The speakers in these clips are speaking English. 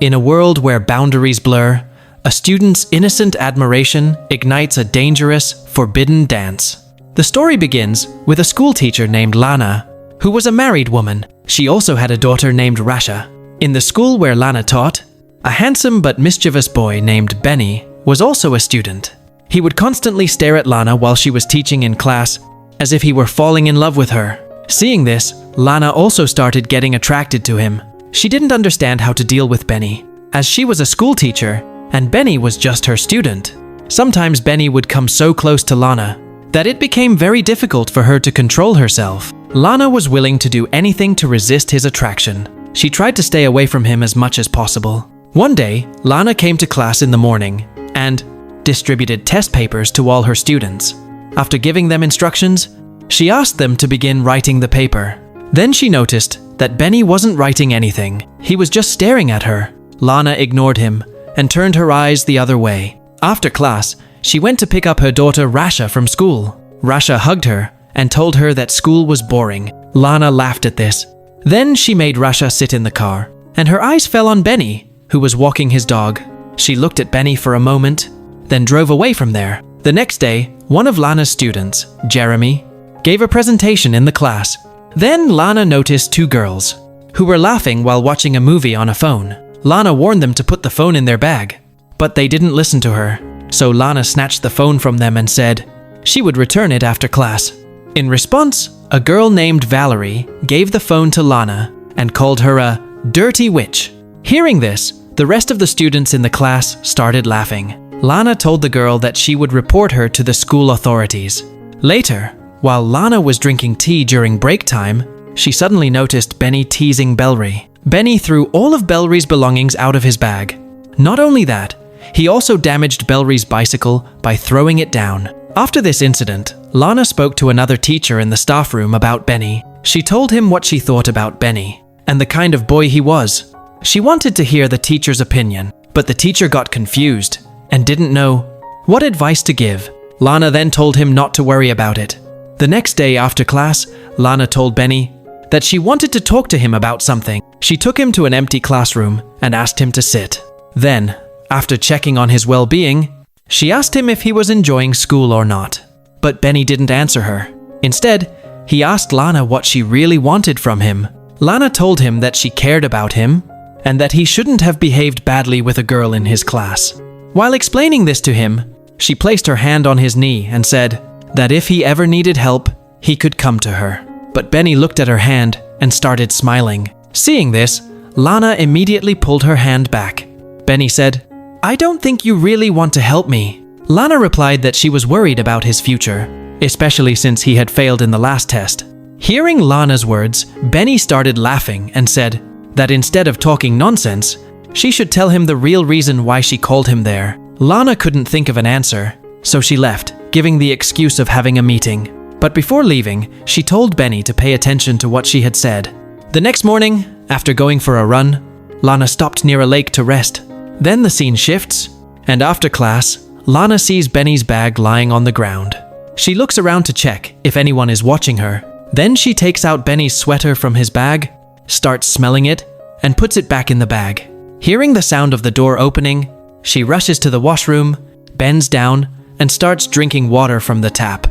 In a world where boundaries blur, a student's innocent admiration ignites a dangerous, forbidden dance. The story begins with a schoolteacher named Lana, who was a married woman. She also had a daughter named Rasha. In the school where Lana taught, a handsome but mischievous boy named Benny was also a student. He would constantly stare at Lana while she was teaching in class, as if he were falling in love with her. Seeing this, Lana also started getting attracted to him. She didn't understand how to deal with Benny, as she was a schoolteacher and Benny was just her student. Sometimes Benny would come so close to Lana that it became very difficult for her to control herself. Lana was willing to do anything to resist his attraction. She tried to stay away from him as much as possible. One day, Lana came to class in the morning and distributed test papers to all her students. After giving them instructions, she asked them to begin writing the paper. Then she noticed that Benny wasn't writing anything. He was just staring at her. Lana ignored him and turned her eyes the other way. After class, she went to pick up her daughter Rasha from school. Rasha hugged her and told her that school was boring. Lana laughed at this. Then she made Rasha sit in the car, and her eyes fell on Benny, who was walking his dog. She looked at Benny for a moment, then drove away from there. The next day, one of Lana's students, Jeremy, gave a presentation in the class. Then Lana noticed two girls who were laughing while watching a movie on a phone. Lana warned them to put the phone in their bag, but they didn't listen to her. So Lana snatched the phone from them and said she would return it after class. In response, a girl named Valerie gave the phone to Lana and called her a dirty witch. Hearing this, the rest of the students in the class started laughing. Lana told the girl that she would report her to the school authorities. Later, while Lana was drinking tea during break time, she suddenly noticed Benny teasing Bellry. Benny threw all of Bellry's belongings out of his bag. Not only that, he also damaged Bellry's bicycle by throwing it down. After this incident, Lana spoke to another teacher in the staff room about Benny. She told him what she thought about Benny and the kind of boy he was. She wanted to hear the teacher's opinion, but the teacher got confused and didn't know what advice to give. Lana then told him not to worry about it. The next day after class, Lana told Benny that she wanted to talk to him about something. She took him to an empty classroom and asked him to sit. Then, after checking on his well-being, she asked him if he was enjoying school or not. But Benny didn't answer her. Instead, he asked Lana what she really wanted from him. Lana told him that she cared about him and that he shouldn't have behaved badly with a girl in his class. While explaining this to him, she placed her hand on his knee and said that if he ever needed help, he could come to her. But Benny looked at her hand and started smiling. Seeing this, Lana immediately pulled her hand back. Benny said, "I don't think you really want to help me." Lana replied that she was worried about his future, especially since he had failed in the last test. Hearing Lana's words, Benny started laughing and said that instead of talking nonsense, she should tell him the real reason why she called him there. Lana couldn't think of an answer, so she left, giving the excuse of having a meeting. But before leaving, she told Benny to pay attention to what she had said. The next morning, after going for a run, Lana stopped near a lake to rest. Then the scene shifts, and after class, Lana sees Benny's bag lying on the ground. She looks around to check if anyone is watching her. Then she takes out Benny's sweater from his bag, starts smelling it, and puts it back in the bag. Hearing the sound of the door opening, she rushes to the washroom, bends down, and starts drinking water from the tap.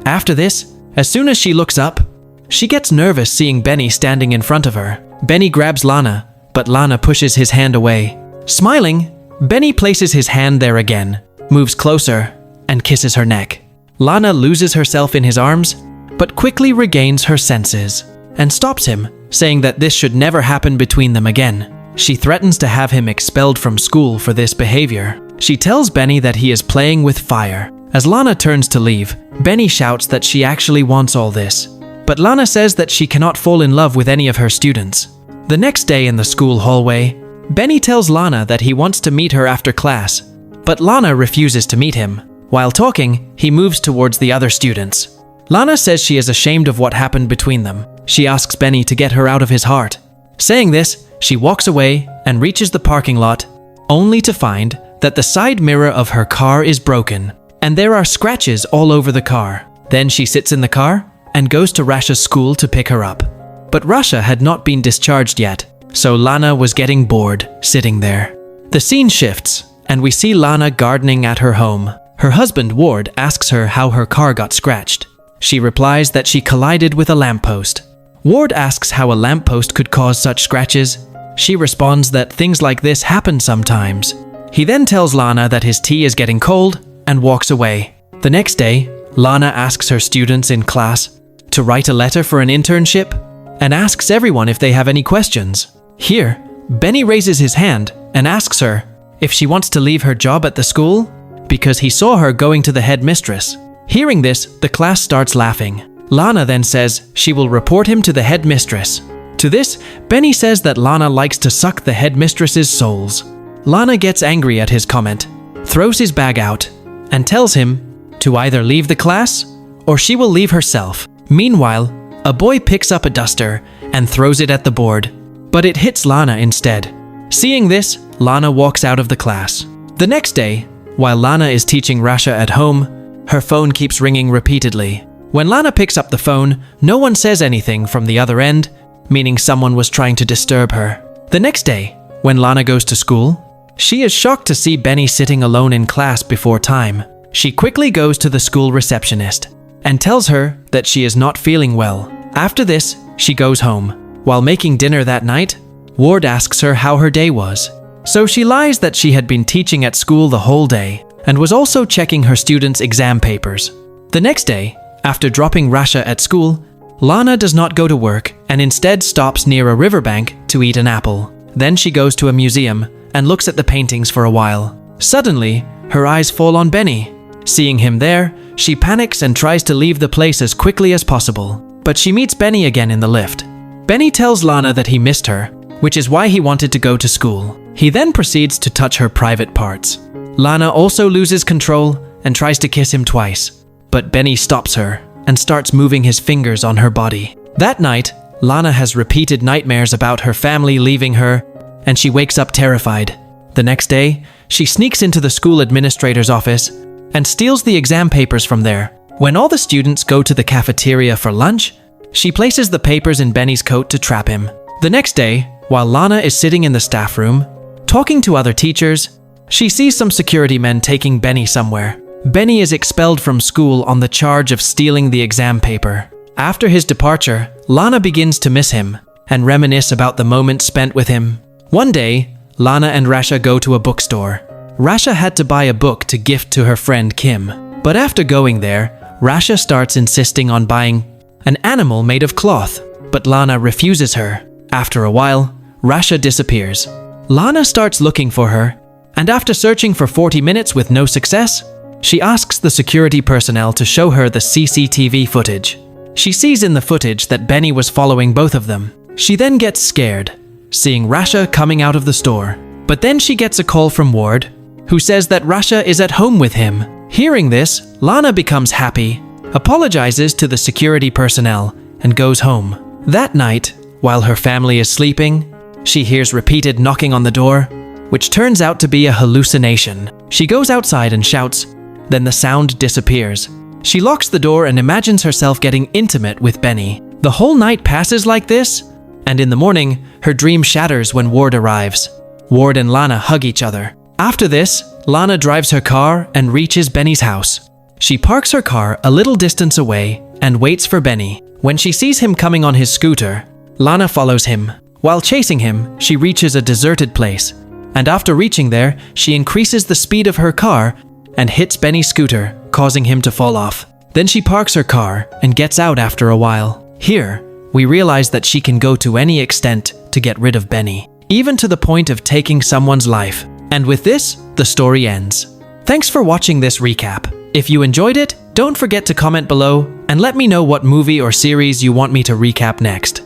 After this, as soon as she looks up, she gets nervous seeing Benny standing in front of her. Benny grabs Lana, but Lana pushes his hand away. Smiling, Benny places his hand there again, moves closer, and kisses her neck. Lana loses herself in his arms, but quickly regains her senses and stops him, saying that this should never happen between them again. She threatens to have him expelled from school for this behavior. She tells Benny that he is playing with fire. As Lana turns to leave, Benny shouts that she actually wants all this. But Lana says that she cannot fall in love with any of her students. The next day in the school hallway, Benny tells Lana that he wants to meet her after class, but Lana refuses to meet him. While talking, he moves towards the other students. Lana says she is ashamed of what happened between them. She asks Benny to get her out of his heart. Saying this, she walks away and reaches the parking lot, only to find that the side mirror of her car is broken, and there are scratches all over the car. Then she sits in the car and goes to Rasha's school to pick her up. But Rasha had not been discharged yet, so Lana was getting bored sitting there. The scene shifts, and we see Lana gardening at her home. Her husband, Ward, asks her how her car got scratched. She replies that she collided with a lamppost. Ward asks how a lamppost could cause such scratches. She responds that things like this happen sometimes. He then tells Lana that his tea is getting cold and walks away. The next day, Lana asks her students in class to write a letter for an internship and asks everyone if they have any questions. Here, Benny raises his hand and asks her if she wants to leave her job at the school because he saw her going to the headmistress. Hearing this, the class starts laughing. Lana then says she will report him to the headmistress. To this, Benny says that Lana likes to suck the headmistress's souls. Lana gets angry at his comment, throws his bag out, and tells him to either leave the class or she will leave herself. Meanwhile, a boy picks up a duster and throws it at the board, but it hits Lana instead. Seeing this, Lana walks out of the class. The next day, while Lana is teaching Rasha at home, her phone keeps ringing repeatedly. When Lana picks up the phone, no one says anything from the other end, meaning someone was trying to disturb her. The next day, when Lana goes to school, she is shocked to see Benny sitting alone in class before time. She quickly goes to the school receptionist and tells her that she is not feeling well. After this, she goes home. While making dinner that night, Ward asks her how her day was. So she lies that she had been teaching at school the whole day and was also checking her students' exam papers. The next day, after dropping Rasha at school, Lana does not go to work and instead stops near a riverbank to eat an apple. Then she goes to a museum and looks at the paintings for a while. Suddenly, her eyes fall on Benny. Seeing him there, she panics and tries to leave the place as quickly as possible. But she meets Benny again in the lift. Benny tells Lana that he missed her, which is why he wanted to go to school. He then proceeds to touch her private parts. Lana also loses control and tries to kiss him twice, but Benny stops her and starts moving his fingers on her body. That night, Lana has repeated nightmares about her family leaving her, and she wakes up terrified. The next day, she sneaks into the school administrator's office and steals the exam papers from there. When all the students go to the cafeteria for lunch, she places the papers in Benny's coat to trap him. The next day, while Lana is sitting in the staff room, talking to other teachers, she sees some security men taking Benny somewhere. Benny is expelled from school on the charge of stealing the exam paper. After his departure, Lana begins to miss him and reminisce about the moments spent with him. One day, Lana and Rasha go to a bookstore. Rasha had to buy a book to gift to her friend Kim. But after going there, Rasha starts insisting on buying an animal made of cloth, but Lana refuses her. After a while, Rasha disappears. Lana starts looking for her, and after searching for 40 minutes with no success, she asks the security personnel to show her the CCTV footage. She sees in the footage that Benny was following both of them. She then gets scared, seeing Rasha coming out of the store. But then she gets a call from Ward, who says that Rasha is at home with him. Hearing this, Lana becomes happy, apologizes to the security personnel, and goes home. That night, while her family is sleeping, she hears repeated knocking on the door, which turns out to be a hallucination. She goes outside and shouts, then the sound disappears. She locks the door and imagines herself getting intimate with Benny. The whole night passes like this, and in the morning, her dream shatters when Ward arrives. Ward and Lana hug each other. After this, Lana drives her car and reaches Benny's house. She parks her car a little distance away and waits for Benny. When she sees him coming on his scooter, Lana follows him. While chasing him, she reaches a deserted place, and after reaching there, she increases the speed of her car and hits Benny's scooter, causing him to fall off. Then she parks her car and gets out after a while. Here, we realize that she can go to any extent to get rid of Benny, even to the point of taking someone's life. And with this, the story ends. Thanks for watching this recap. If you enjoyed it, don't forget to comment below and let me know what movie or series you want me to recap next.